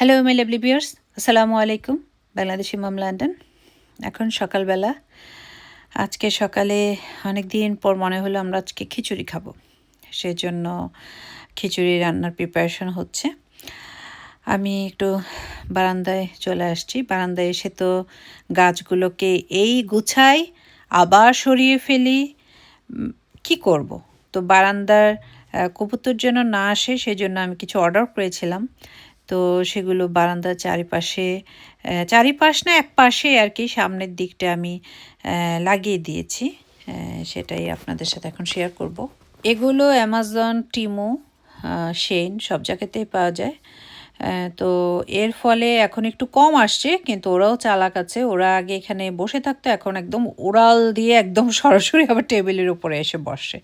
Hello my lovely viewers, আসসালামু আলাইকুম। বাংলাদেশি মম London. এখন সকালবেলা। আজকে সকালে অনেক দিন পর মনে হলো আমরা আজকে খিচুড়ি খাবো। সেজন্য খিচুড়ি রান্নার প্রিপারেশন হচ্ছে। আমি একটু বারান্দায় চলে আসছি। বারান্দায় এসে তো গাছগুলোকে এই গুছাই, আবার সরিয়ে ফেলি। কি করব? তো বারান্দার কবুতর যেন না আসে সেজন্য আমি কিছু অর্ডার করেছিলাম। তো সেগুলো বারান্দার চারিপাশে, চারিপাশ না একপাশে আর কি, সামনের দিকটা আমি লাগিয়ে দিয়েছি। সেটাই আপনাদের সাথে এখন শেয়ার করব। এগুলো অ্যামাজন, টিমু, শেন সব জায়গাতেই পাওয়া যায়। তো এর ফলে এখন একটু কম আসছে, কিন্তু ওরাও চালাক আছে। ওরা আগে এখানে বসে থাকতো, এখন একদম উড়াল দিয়ে একদম সরাসরি আবার টেবিলের উপরে এসে বসে।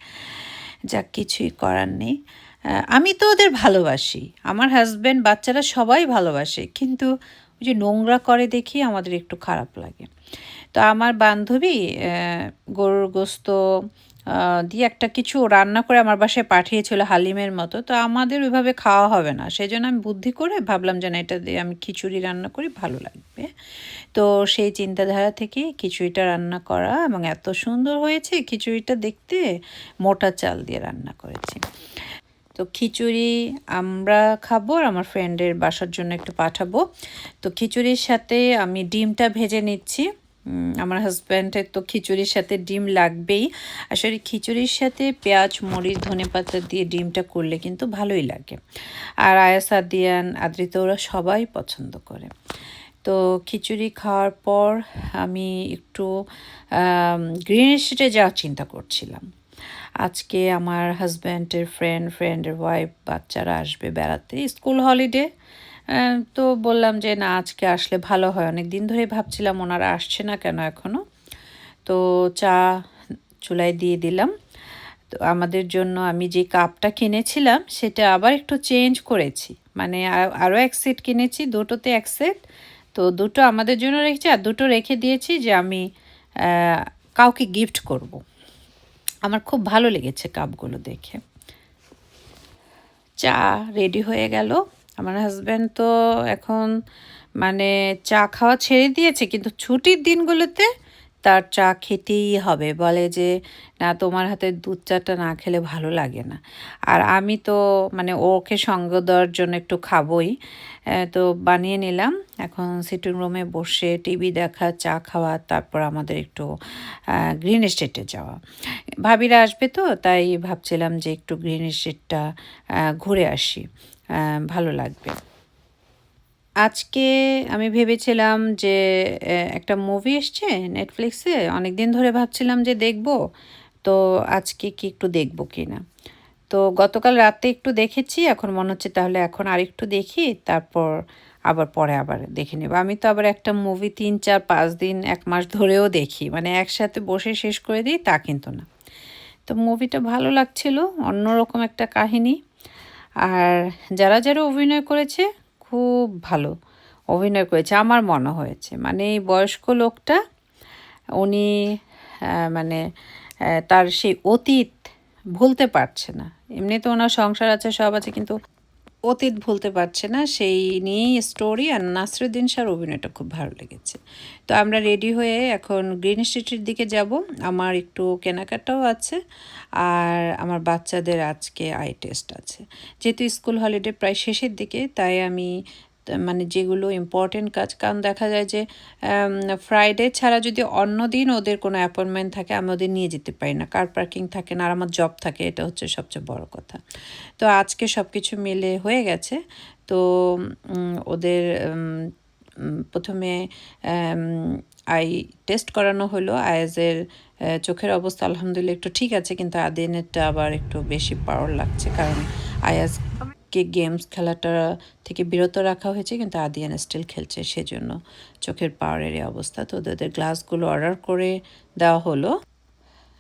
যাক, কিছুই করার নেই। আমি তো ওদের ভালোবাসি, আমার হাজব্যান্ড, বাচ্চারা সবাই ভালোবাসে, কিন্তু ওই যে নোংরা করে দেখি আমাদের একটু খারাপ লাগে। তো আমার বান্ধবী গরুর গোস্ত দিয়ে একটা কিছু রান্না করে আমার বাসায় পাঠিয়েছিল, হালিমের মতো। তো আমাদের ওইভাবে খাওয়া হবে না, সেই জন্য আমি বুদ্ধি করে ভাবলাম যে না, এটা দিয়ে আমি খিচুড়ি রান্না করি, ভালো লাগবে। তো সেই চিন্তাধারা থেকে খিচুড়িটা রান্না করা, এবং এত সুন্দর হয়েছে খিচুড়িটা দেখতে। মোটা চাল দিয়ে রান্না করেছি। তো খিচুড়ি আমরা খাবো আর আমার ফ্রেন্ডের বাসার জন্য একটু পাঠাবো। তো খিচুড়ির সাথে আমি ডিমটা ভেজে নিচ্ছি। আমার হাজব্যান্ডের তো খিচুড়ির সাথে ডিম লাগবেই। আসলে খিচুড়ির সাথে পেঁয়াজ, মরিচ, ধনেপাতা দিয়ে ডিমটা করলে কিন্তু ভালোই লাগে। আর আয়াস, আদিয়ান, আদ্রিতা ওরা সবাই পছন্দ করে। তো খিচুড়ি খাওয়ার পর আমি একটু গ্রিন এস্টেটে যাওয়ার চিন্তা করছিলাম। আজকে আমার হাজব্যান্ডের ফ্রেন্ডের ওয়াইফ, বাচ্চারা আসবে বেড়াতে, স্কুল হলিডে। তো বললাম যে না, আজকে আসলে ভালো হয়। অনেক দিন ধরে ভাবছিলাম ওনারা আসছে না কেন এখনও। তো চা চুলায় দিয়ে দিলাম। তো আমাদের জন্য আমি যে কাপটা কিনেছিলাম সেটা আবার একটু চেঞ্জ করেছি, মানে আরও এক সেট কিনেছি, দুটোতে এক সেট। তো দুটো আমাদের জন্য রেখেছি আর দুটো রেখে দিয়েছি যে আমি কাউকে গিফট করব। আমার খুব ভালো লেগেছে কাপগুলো দেখে। চা রেডি হয়ে গেল। আমার হাজব্যান্ড তো এখন মানে চা খাওয়া ছেড়ে দিয়েছে, কিন্তু ছুটির দিনগুলোতে তার চা খেতেই হবে। বলে যে না, তোমার হাতের দুধ চাটা না খেলে ভালো লাগে না। আর আমি তো মানে ওকে সঙ্গ দেওয়ার জন্য একটু খাবই। তো বানিয়ে নিলাম। এখন সিটিং রুমে বসে টিভি দেখা, চা খাওয়া, তারপর আমাদের একটু গ্রিন এস্টেটে যাওয়া। ভাবিরা আসবে তো, তাই ভাবছিলাম যে একটু গ্রিন এস্টেটটা ঘুরে আসি, ভালো লাগবে। আজকে আমি ভেবেছিলাম যে একটা মুভি এসছে নেটফ্লিক্সে, অনেক দিন ধরে ভাবছিলাম যে দেখব। তো আজকে কি একটু দেখব কি না। তো গতকাল রাতে একটু দেখেছি, এখন মনে হচ্ছে তাহলে এখন আরেকটু দেখি, তারপর পরে আবার দেখে নেব। আমি তো আবার একটা মুভি 3, 4, 5 দিন, 1 মাস ধরেও দেখি, মানে একসাথে বসে শেষ করে দিই তা কিন্তু না। তো মুভিটা ভালো লাগছিল, অন্যরকম একটা কাহিনী। আর যারা অভিনয় করেছে খুব ভালো অভিনয় করেছে আমার মনে হয়েছে। মানে এই বয়স্ক লোকটা, উনি মানে তার সেই অতীত ভুলতে পারছে না। এমনি তো ওনার সংসার আছে, সব আছে, কিন্তু অতীত ভুলতে পারছে না, সেই নিয়েই স্টোরি। আর নাসরুদ্দিন শাহর অভিনয়টা খুব ভালো লেগেছে। তো আমরা রেডি হয়ে এখন গ্রিন স্ট্রিটের দিকে যাব। আমার একটু কেনাকাটাও আছে, আর আমার বাচ্চাদের আজকে আই টেস্ট আছে। যেহেতু স্কুল হলিডে প্রায় শেষের দিকে, তাই আমি মানে যেগুলো ইম্পর্টেন্ট কাজ, কারণ দেখা যায় যে ফ্রাইডে ছাড়া যদি অন্য দিন ওদের কোনো অ্যাপয়েন্টমেন্ট থাকে, আমি ওদের নিয়ে যেতে পারি না, কার পার্কিং থাকে না, আর আমার জব থাকে, এটা হচ্ছে সবচেয়ে বড় কথা। তো আজকে সব কিছু মিলে হয়ে গেছে। তো ওদের প্রথমে আই টেস্ট করানো হলো। আয়াজের চোখের অবস্থা আলহামদুলিল্লাহ একটু ঠিক আছে, কিন্তু আদিনেরটা আবার একটু বেশি পাওয়ার লাগছে, কারণ আয়াজকে গেমস খেলাটা থেকে বিরত রাখা হয়েছে, কিন্তু আদিয়ান স্টিল খেলছে, সেজন্য চোখের পাওয়ারের এই অবস্থা। তো ওদের গ্লাসগুলো অর্ডার করে দেওয়া হলো।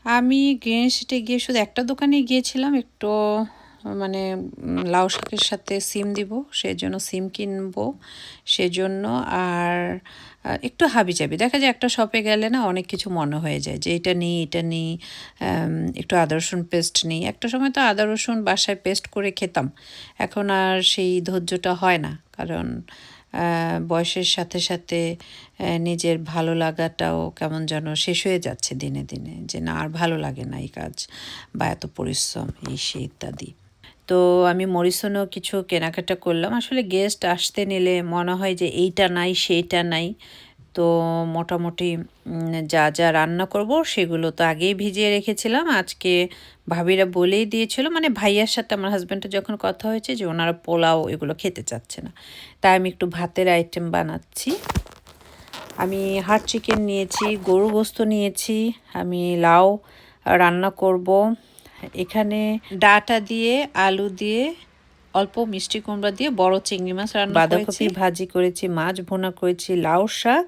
আমি গ্রিন সিটে গিয়ে শুধু একটা দোকানে গিয়েছিলাম, একটু মানে লাউ শাকের সাথে সিম দিব, সেজন্য সিম কিনবো সেজন্য। আর একটু হাবিজাবি, দেখা যায় একটা শপে গেলে না অনেক কিছু মনে হয়ে যায় যে এটা নিই, এটা নিই। একটু আদা রসুন পেস্ট নিই। একটা সময় তো আদা রসুন বাসায় পেস্ট করে খেতাম, এখন আর সেই ধৈর্যটা হয় না, কারণ বয়সের সাথে সাথে নিজের ভালো লাগাটাও কেমন যেন শেষ হয়ে যাচ্ছে দিনে দিনে, যে না আর ভালো লাগে না এই কাজ বা এত পরিশ্রম এই সে ইত্যাদি। তো আমি মরিসনেও কিছু কেনাকাটা করলাম। আসলে গেস্ট আসতে নিলে মনে হয় যে এইটা নাই সেইটা নাই। তো মোটামুটি যা যা রান্না করব সেগুলো তো আগেই ভিজিয়ে রেখেছিলাম। আজকে ভাবিরা বলেই দিয়েছিল, মানে ভাইয়ার সাথে আমার হাজব্যান্ডের যখন কথা হয়েছে যে ওনারা পোলাও এগুলো খেতে চাচ্ছে না, তাই আমি একটু ভাতের আইটেম বানাচ্ছি। আমি হাড় চিকেন নিয়েছি, গরু গোস্ত নিয়েছি, আমি লাউ রান্না করব। এখানে ডাঁটা দিয়ে, আলু দিয়ে, অল্প মিষ্টি কুমড়া দিয়ে বড় চিংড়ি মাছ রান্না করেছি, বাঁধাকপি ভাজি করেছি, মাছ ভুনা করেছি, লাউ শাক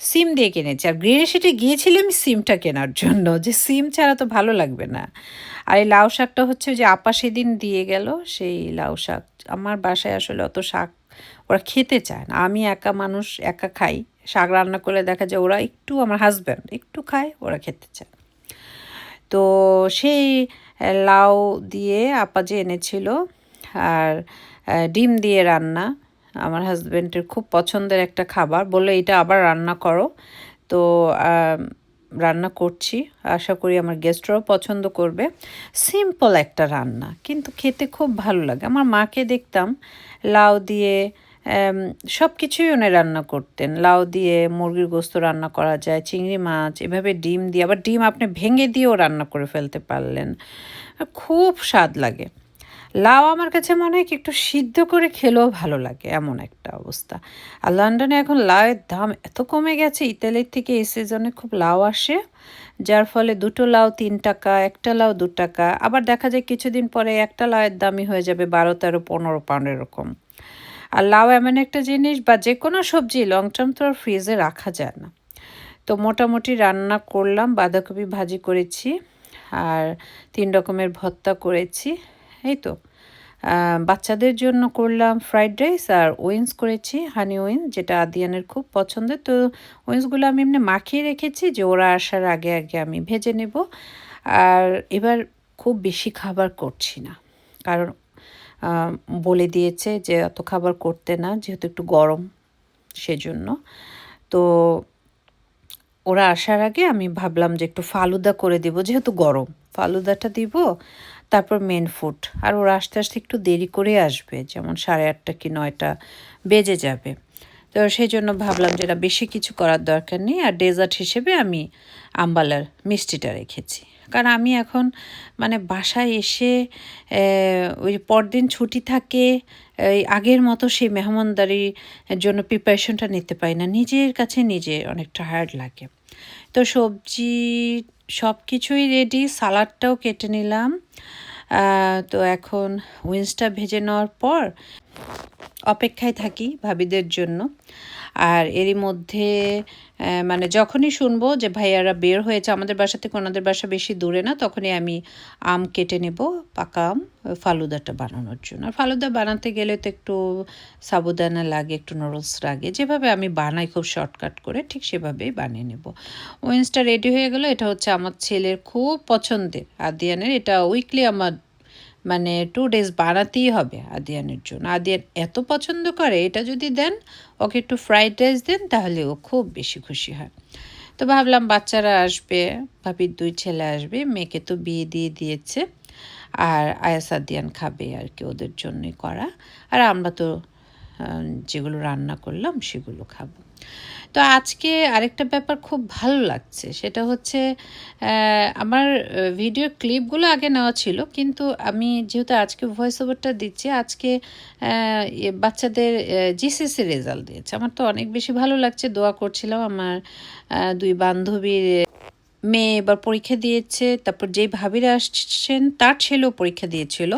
সিম দিয়ে কিনেছি। আর গ্রিন শিটে গিয়েছিলাম সিমটা কেনার জন্য, যে সিম ছাড়া তো ভালো লাগবে না। আর এই লাউ শাকটা হচ্ছে যে আপা সেদিন দিয়ে গেল, সেই লাউ শাক। আমার বাসায় আসলে অত শাক ওরা খেতে চায় না, আমি একা মানুষ, একা খাই। শাক রান্না করলে দেখা যায় ওরা একটু, আমার হাজব্যান্ড একটু খায়, ওরা খেতে চায়। তো সেই লাউ দিয়ে আপা যে এনেছিল, আর ডিম দিয়ে রান্না, আমার হাজব্যান্ডের খুব পছন্দের একটা খাবার, বললো এটা আবার রান্না করো। তো রান্না করছি, আশা করি আমার গেস্টরাও পছন্দ করবে। সিম্পল একটা রান্না, কিন্তু খেতে খুব ভালো লাগে। আমার মাকে দেখতাম লাউ দিয়ে সব কিছুই উনি রান্না করতেন। লাউ দিয়ে মুরগির গোস্ত রান্না করা যায়, চিংড়ি মাছ, এভাবে ডিম দিয়ে, আবার ডিম আপনি ভেঙে দিয়েও রান্না করে ফেলতে পারলেন, খুব স্বাদ লাগে। লাউ আমার কাছে মনে হয় কি একটু সিদ্ধ করে খেলেও ভালো লাগে, এমন একটা অবস্থা। আর লন্ডনে এখন লাউয়ের দাম এত কমে গেছে, ইতালির থেকে এই সিজনে খুব লাউ আসে, যার ফলে দুটো লাউ 3 টাকা, একটা লাউ 2 টাকা। আবার দেখা যায় কিছুদিন পরে একটা লাউয়ের দামই হয়ে যাবে 12, 13, 15 পাউন্ড এরকম। আর লাউ এমন একটা জিনিস, বা যে কোনো সবজি লং টার্ম তো আর ফ্রিজে রাখা যায় না। তো মোটামুটি রান্না করলাম, বাঁধাকপি ভাজি করেছি, আর 3 রকমের ভর্তা করেছি, এই তো। বাচ্চাদের জন্য করলাম ফ্রাইড রাইস, আর উইংস করেছি, হানি উইংস, যেটা আদিয়ানের খুব পছন্দের। তো উইংসগুলো আমি এমনি মাখিয়ে রেখেছি যে ওরা আসার আগে আগে আমি ভেজে নেব। আর এবার খুব বেশি খাবার করছি না, কারণ বলে দিয়েছে যে এত খাবার করতে না, যেহেতু একটু গরম সেজন্য। তো ওরা আসার আগে আমি ভাবলাম যে একটু ফালুদা করে দিব, যেহেতু গরম ফালুদাটা দিব, তারপর মেন ফুড। আর ওরা আস্তে আস্তে একটু দেরি করে আসবে, যেমন 8:30 কি 9টা বেজে যাবে। তো সেই জন্য ভাবলাম যে এটা বেশি কিছু করার দরকার নেই। আর ডেজার্ট হিসেবে আমি আম্বালার মিষ্টিটা রেখেছি, কারণ আমি এখন মানে বাসায় এসে ওই পরদিন ছুটি থাকে, এই আগের মতো সেই মেহমানদারির জন্য প্রিপারেশনটা নিতে পারি না, নিজের কাছে নিজে অনেক টায়ার্ড লাগে। তো সবজি সব কিছুই রেডি, সালাডটাও কেটে নিলাম। তো এখন উইন্সটা ভেজে নেওয়ার পর অপেক্ষায় থাকি ভাবিদের জন্য। আর এরই মধ্যে মানে যখনই শুনবো যে ভাইয়ারা বের হয়েছে, আমাদের বাসা থেকে ওনাদের বাসা বেশি দূরে না, তখনই আমি আম কেটে নেব, পাকা আম, ফালুদাটা বানানোর জন্য। আর ফালুদা বানাতে গেলে তো একটু সাবুদানা লাগে, একটু নুডলস লাগে, যেভাবে আমি বানাই খুব শর্টকাট করে, ঠিক সেভাবেই বানিয়ে নেব। উইন্সটা রেডি হয়ে গেল। এটা হচ্ছে আমার ছেলের খুব পছন্দের, আদিয়ানের। এটা উইকলি আমার মানে 2 ডেজ বানাতেই হবে আদিয়ানের জন্য। আদিয়ান এত পছন্দ করে, এটা যদি দেন ওকে একটু ফ্রাইড রাইস দেন, তাহলে ও খুব বেশি খুশি হয়। তো ভাবলাম বাচ্চারা আসবে, ভাবির 2 ছেলে আসবে, মেয়েকে তো বিয়ে দিয়ে দিয়েছে, আর আয়াস আদিয়ান খাবে আর কি, ওদের জন্যই করা। আর আমরা তো যেগুলো রান্না করলাম সেগুলো খাবো। তো আজকে আরেকটা ব্যাপার খুব ভালো লাগছে, সেটা হচ্ছে আমার ভিডিওর ক্লিপগুলো আগে নেওয়া ছিল, কিন্তু আমি যেহেতু আজকে ভয়েস ওভারটা দিচ্ছি, আজকে বাচ্চাদের জিসিসি রেজাল্ট দিয়েছে। আমার তো অনেক বেশি ভালো লাগছে, দোয়া করছিলাম। আমার 2 বান্ধবীর মেয়ে এবার পরীক্ষা দিয়েছে, তারপর যেই ভাবিরা আসছেন তার ছেলেও পরীক্ষা দিয়েছিল।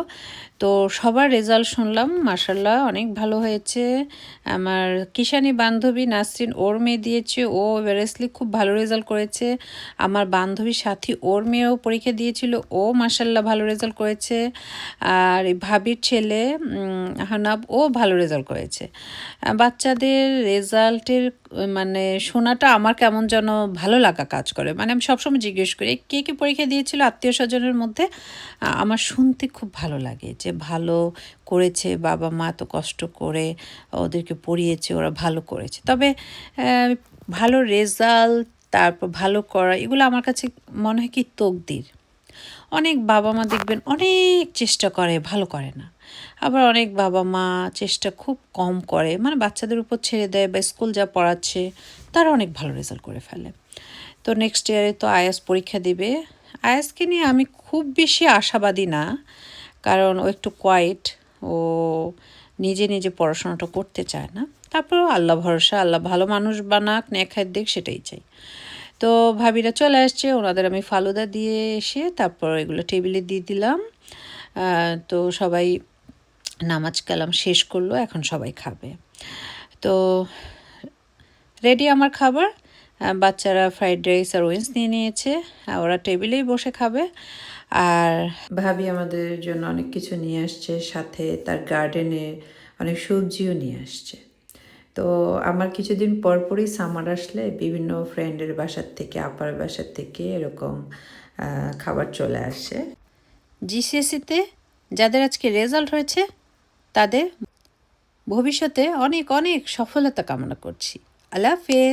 তো সবার রেজাল্ট শুনলাম, মাশাল্লাহ অনেক ভালো হয়েছে। আমার কিষানি বান্ধবী নাসরিন, ওর মেয়ে দিয়েছে, ও ওয়ারেসলি খুব ভালো রেজাল্ট করেছে। আমার বান্ধবীর সাথী, ওর মেয়েও পরীক্ষা দিয়েছিল, ও মাশাল্লাহ ভালো রেজাল্ট করেছে। আর ভাবির ছেলে হানাব, ও ভালো রেজাল্ট করেছে। বাচ্চাদের রেজাল্টের মানে শোনাটা আমার কেমন যেন ভালো লাগা কাজ করে। মানে আমি সবসময় জিজ্ঞেস করি কে কে পরীক্ষা দিয়েছিল আত্মীয় স্বজনের মধ্যে, আমার শুনতে খুব ভালো লাগে যে যে ভালো করেছে, বাবা মা তো কষ্ট করে ওদেরকে পড়িয়েছে, ওরা ভালো করেছে। তবে ভালো রেজাল্ট, তারপর ভালো করা, এগুলো আমার কাছে মনে হয় কি তকদির। অনেক বাবা মা দেখবেন অনেক চেষ্টা করে, ভালো করে না। আবার অনেক বাবা মা চেষ্টা খুব কম করে, মানে বাচ্চাদের উপর ছেড়ে দেয়, বা স্কুল যা পড়াচ্ছে তারা অনেক ভালো রেজাল্ট করে ফেলে। তো নেক্সট ইয়ারে তো আয়াস পরীক্ষা দিবে। আয়াসকে নিয়ে আমি খুব বেশি আশাবাদী না, কারণ ও একটু কোয়াইট, ও নিজে নিজে পড়াশোনাটা করতে চায় না। তারপরেও আল্লাহ ভরসা, আল্লাহ ভালো মানুষ বানাক, নেখায় দিক, সেটাই চাই। তো ভাবিরা চলে আসছে, ওনাদের আমি ফালুদা দিয়ে এসে তারপর এগুলো টেবিলে দিয়ে দিলাম। তো সবাই নামাজ কালাম শেষ করলো, এখন সবাই খাবে। তো রেডি আমার খাবার। বাচ্চারা ফ্রাইড রাইস আর উইংস নিয়ে নিয়েছে, ওরা টেবিলেই বসে খাবে। আর ভাবি আমাদের জন্য অনেক কিছু নিয়ে আসছে, সাথে তার গার্ডেনে অনেক সবজিও নিয়ে আসছে। তো আমার কিছুদিন পরপরই সামার আসলে বিভিন্ন ফ্রেন্ডের বাসার থেকে, আপার বাসার থেকে এরকম খাবার চলে আসে। জিসিএসসিতে যাদের আজকে রেজাল্ট হয়েছে তাদের ভবিষ্যতে অনেক অনেক সফলতা কামনা করছি। আল্লাহ হাফেজ।